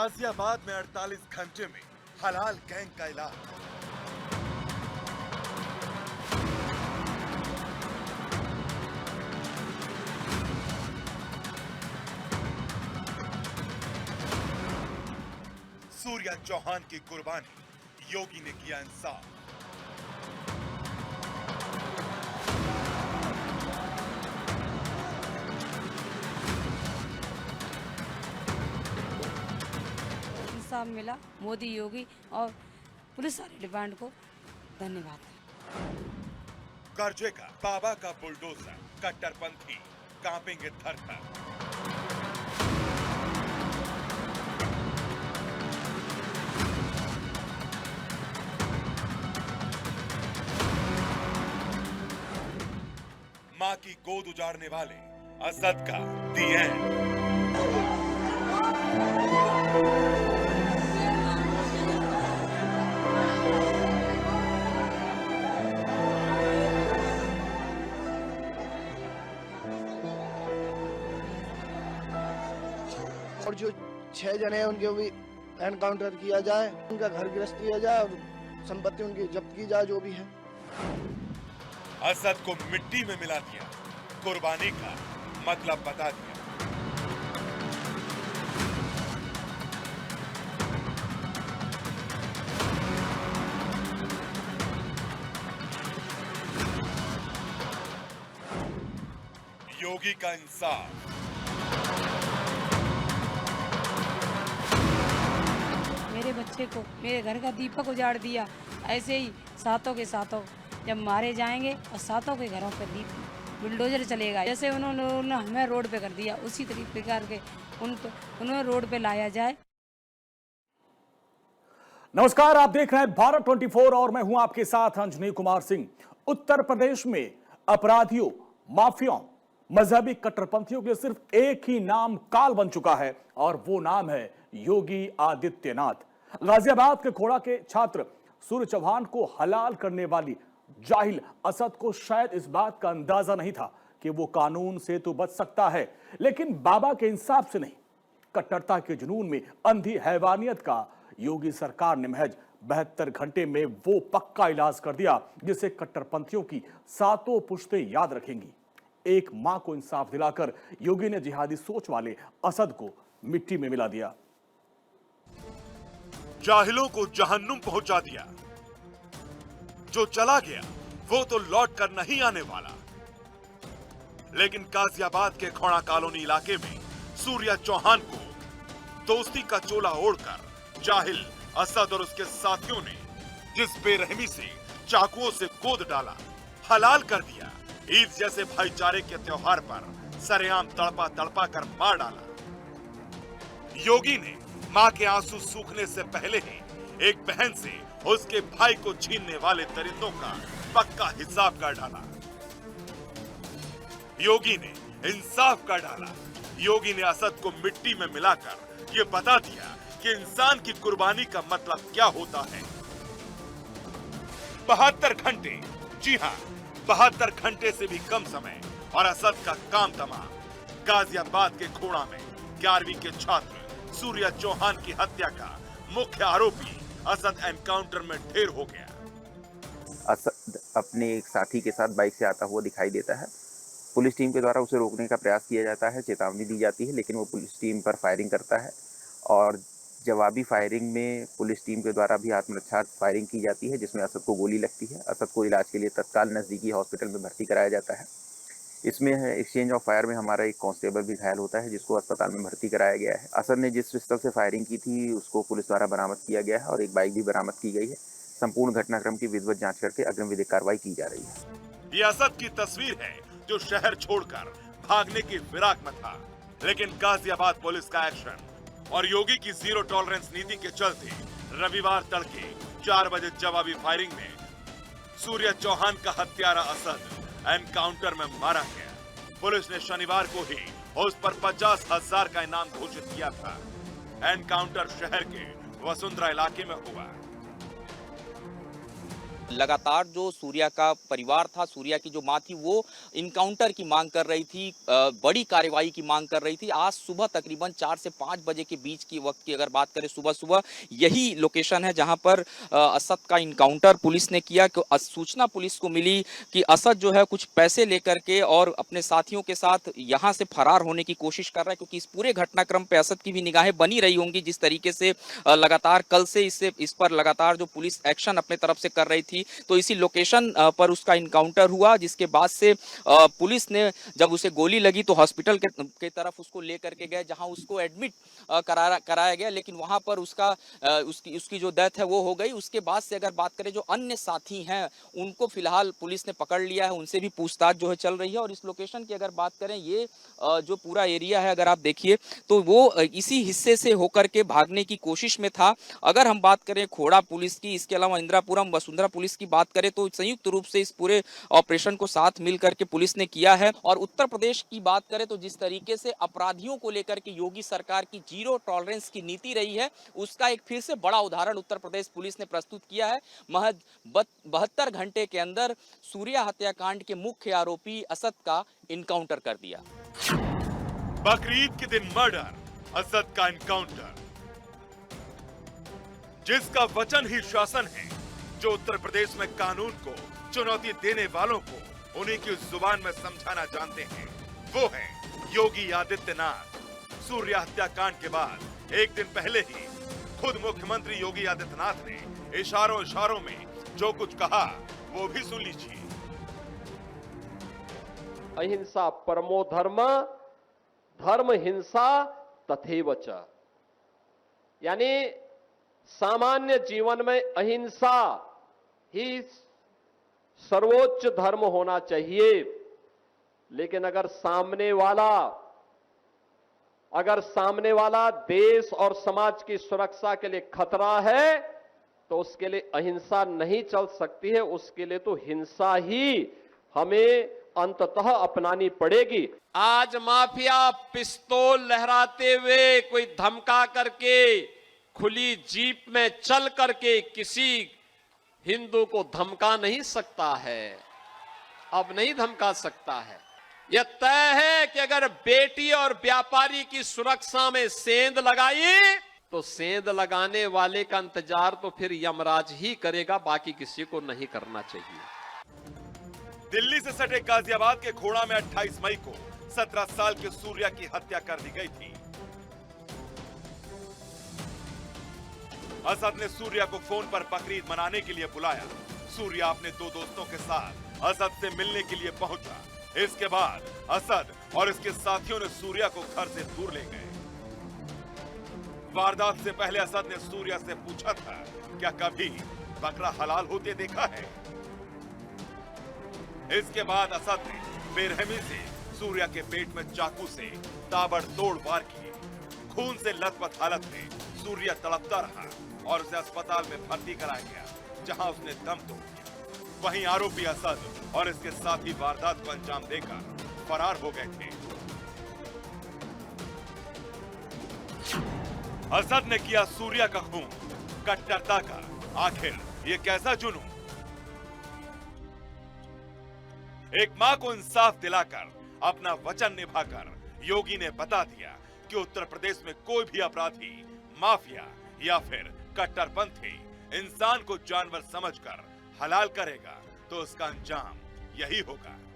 गाजियाबाद में 48 घंटे में हलाल गैंग का इलाज। सूर्या चौहान की कुर्बानी, योगी ने किया इंसाफ। इंसाफ मिला। मोदी, योगी और पुलिस वाले डिपार्टमेंट को धन्यवाद। गरजेगा बाबा का बुलडोजर, कट्टरपंथी कांपेंगे थर-थर। मां की गोद उजाड़ने वाले असद का दी एंड। और जो 6 जने हैं उनके भी एनकाउंटर किया जाए, उनका घर गिरफ्त किया जाए और संपत्ति उनकी जब्त की जाए, जो भी है। असद को मिट्टी में मिला दिया, कुर्बानी का मतलब बता दिया। योगी का इंसाफ। मेरे बच्चे को, मेरे घर का दीपक उजाड़ दिया। ऐसे ही सातों के सातों जब मारे जाएंगे और सातों के घरों पर दीप बुलडोजर चलेगा। जैसे उन्होंने हमें रोड पे कर दिया, उसी तरीके करके उन्हें रोड पे लाया जाए। नमस्कार, आप देख रहे हैं भारत 24 और मैं हूं आपके साथ अंजनी कुमार सिंह। उत्तर प्रदेश में अपराधियों, माफियाओं, मजहबी कट्टरपंथियों के सिर्फ एक ही नाम काल बन चुका है और वो नाम है योगी आदित्यनाथ। गाजियाबाद के खोड़ा के छात्र सूर्य चौहान को हलाल करने वाली जाहिल असद को शायद इस बात का अंदाजा नहीं था कि वो कानून से तो बच सकता है, लेकिन बाबा के इंसाफ से नहीं। कट्टरता के जुनून में अंधी हैवानियत का योगी सरकार ने महज 72 घंटे में वो पक्का इलाज कर दिया जिसे कट्टरपंथियों की सातों पुश्तें याद रखेंगी। एक मां को इंसाफ दिलाकर योगी ने जिहादी सोच वाले असद को मिट्टी में मिला दिया। जाहिलों को जहन्नुम पहुंचा दिया। जो चला गया वो तो लौट कर नहीं आने वाला। लेकिन गाजियाबाद के खोड़ा कॉलोनी इलाके में सूर्या चौहान को दोस्ती का चोला ओढ़कर जाहिल असद और उसके साथियों ने जिस बेरहमी से चाकुओं से गोद डाला, हलाल कर दिया, ईद जैसे भाईचारे के त्योहार पर सरेआम तड़पा तड़पा कर मार डाला। योगी ने मां के आंसू सूखने से पहले ही एक बहन से उसके भाई को छीनने वाले दरिंदों का पक्का हिसाब कर डाला। योगी ने इंसाफ कर डाला। योगी ने असद को मिट्टी में मिलाकर ये बता दिया कि इंसान की कुर्बानी का मतलब क्या होता है। 72 घंटे, जी हां, 72 घंटे से भी कम समय और असद का काम तमाम। गाजियाबाद के खोड़ा में 11वीं के छात्र सूर्या चौहान की हत्या का मुख्य आरोपी असद एनकाउंटर में ढेर हो गया। असद अपने एक साथी के साथ बाइक से आता हुआ दिखाई देता है। पुलिस टीम के द्वारा उसे रोकने का प्रयास किया जाता है, चेतावनी दी जाती है, लेकिन वो पुलिस टीम पर फायरिंग करता है और जवाबी फायरिंग में पुलिस टीम के द्वारा भी आत्मरक्षा फायरिंग की जाती है, जिसमें असद को गोली लगती है। असद को इलाज के लिए तत्काल नज़दीकी हॉस्पिटल में भर्ती कराया जाता है। इसमें एक्सचेंज ऑफ फायर में हमारा एक कांस्टेबल भी घायल होता है, जिसको अस्पताल में भर्ती कराया गया है। असद ने जिस पिस्टल से फायरिंग की थी उसको पुलिस द्वारा बरामद किया गया है और एक बाइक भी बरामद की गई है। संपूर्ण घटनाक्रम की विधिवत जांच करके अग्रिम विधिक कार्रवाई की जा रही है। ये असद की तस्वीर है जो शहर छोड़कर भागने की फिराक में था, लेकिन गाजियाबाद पुलिस का एक्शन और योगी की जीरो टॉलरेंस नीति के चलते रविवार तड़के 4 बजे जवाबी फायरिंग में सूर्या चौहान का हत्यारा असद एनकाउंटर में मारा गया। पुलिस ने शनिवार को ही उस पर 50,000 का इनाम घोषित किया था। एनकाउंटर शहर के वसुंधरा इलाके में हुआ। लगातार जो सूर्या का परिवार था, सूर्या की जो मां थी, वो इनकाउंटर की मांग कर रही थी, बड़ी कार्रवाई की मांग कर रही थी। आज सुबह तकरीबन 4 से 5 बजे के बीच की वक्त की अगर बात करें, सुबह यही लोकेशन है जहां पर असद का इनकाउंटर पुलिस ने किया। सूचना पुलिस को मिली कि असद जो है कुछ पैसे लेकर के और अपने साथियों के साथ यहां से फरार होने की कोशिश कर रहा है, क्योंकि इस पूरे घटनाक्रम पे असद की भी निगाहें बनी रही होंगी। जिस तरीके से लगातार कल से इस पर लगातार जो पुलिस एक्शन अपने तरफ से कर रही थी, तो इसी लोकेशन पर उसका इनकाउंटर हुआ, जिसके बाद से पुलिस ने जब उसे गोली लगी तो हॉस्पिटल के तरफ उसको लेकर के गए, जहां उसको एडमिट कराया गया, लेकिन वहां पर उसकी जो डेथ है वो हो गई। उसके बाद से अगर बात करें, जो अन्य साथी हैं उनको फिलहाल पुलिस ने पकड़ लिया है, उनसे भी पूछताछ जो है चल रही है। और इस लोकेशन की अगर बात करें, ये जो पूरा एरिया है अगर आप देखिए तो वो इसी हिस्से से होकर के भागने की कोशिश में था। अगर हम बात करें खोड़ा पुलिस की, इसके अलावा इंदिरापुरम वसुंधरा पुलिस की बात करें, तो संयुक्त रूप से इस पूरे ऑपरेशन को साथ मिल करके पुलिस ने किया है। और उत्तर प्रदेश की बात करें तो जिस तरीके से अपराधियों को लेकर के योगी सरकार की जीरो टॉलरेंस की नीति रही है, उसका एक फिर से बड़ा उदाहरण उत्तर प्रदेश पुलिस ने प्रस्तुत किया है। महज 72 घंटे के अंदर सूर्या हत्याकांड के मुख्य आरोपी असद का इनकाउंटर कर दिया। बकरीद के दिन मर्डर, असद का इनकाउंटर। जिसका वचन ही शासन है, जो उत्तर प्रदेश में कानून को चुनौती देने वालों को उन्हीं की जुबान में समझाना जानते हैं, वो है योगी आदित्यनाथ। सूर्या हत्याकांड के बाद एक दिन पहले ही खुद मुख्यमंत्री योगी आदित्यनाथ ने इशारों में जो कुछ कहा वो भी सुन लीजिए। अहिंसा परमो धर्म, धर्म हिंसा तथैव च। यानी सामान्य जीवन में अहिंसा ही सर्वोच्च धर्म होना चाहिए, लेकिन अगर सामने वाला देश और समाज की सुरक्षा के लिए खतरा है, तो उसके लिए अहिंसा नहीं चल सकती है, उसके लिए तो हिंसा ही हमें अंततः अपनानी पड़ेगी। आज माफिया पिस्तौल लहराते हुए, कोई धमका करके, खुली जीप में चल करके किसी हिंदू को धमका नहीं सकता है, अब नहीं धमका सकता है। यह तय है कि अगर बेटी और व्यापारी की सुरक्षा में सेंध लगाई, तो सेंध लगाने वाले का इंतजार तो फिर यमराज ही करेगा, बाकी किसी को नहीं करना चाहिए। दिल्ली से सटे गाजियाबाद के खोड़ा में 28 मई को 17 साल के सूर्या की हत्या कर दी गई थी। असद ने सूर्या को फोन पर बकरीद मनाने के लिए बुलाया। सूर्या अपने 2 दोस्तों के साथ असद से मिलने के लिए पहुंचा। इसके बाद असद और इसके साथियों ने सूर्या को घर से दूर ले गए। वारदात से पहले असद ने सूर्या से पूछा था, क्या कभी बकरा हलाल होते देखा है? इसके बाद असद ने बेरहमी से सूर्या के पेट में चाकू से ताबड़तोड़ वार किए। खून से लथपथ हालत में सूर्या तड़पता रहा और उसे अस्पताल में भर्ती कराया गया, जहां उसने दम तोड़ दिया। वहीं आरोपी असद और इसके साथी वारदात को अंजाम देकर फरार हो गए थे। असद ने किया सूर्या का खून, कट्टरता का। आखिर ये कैसा जुनून? एक मां को इंसाफ दिलाकर, अपना वचन निभाकर योगी ने बता दिया कि उत्तर प्रदेश में कोई भी अपराधी, माफिया या फिर कट्टरपंथी इंसान को जानवर समझकर हलाल करेगा तो उसका अंजाम यही होगा।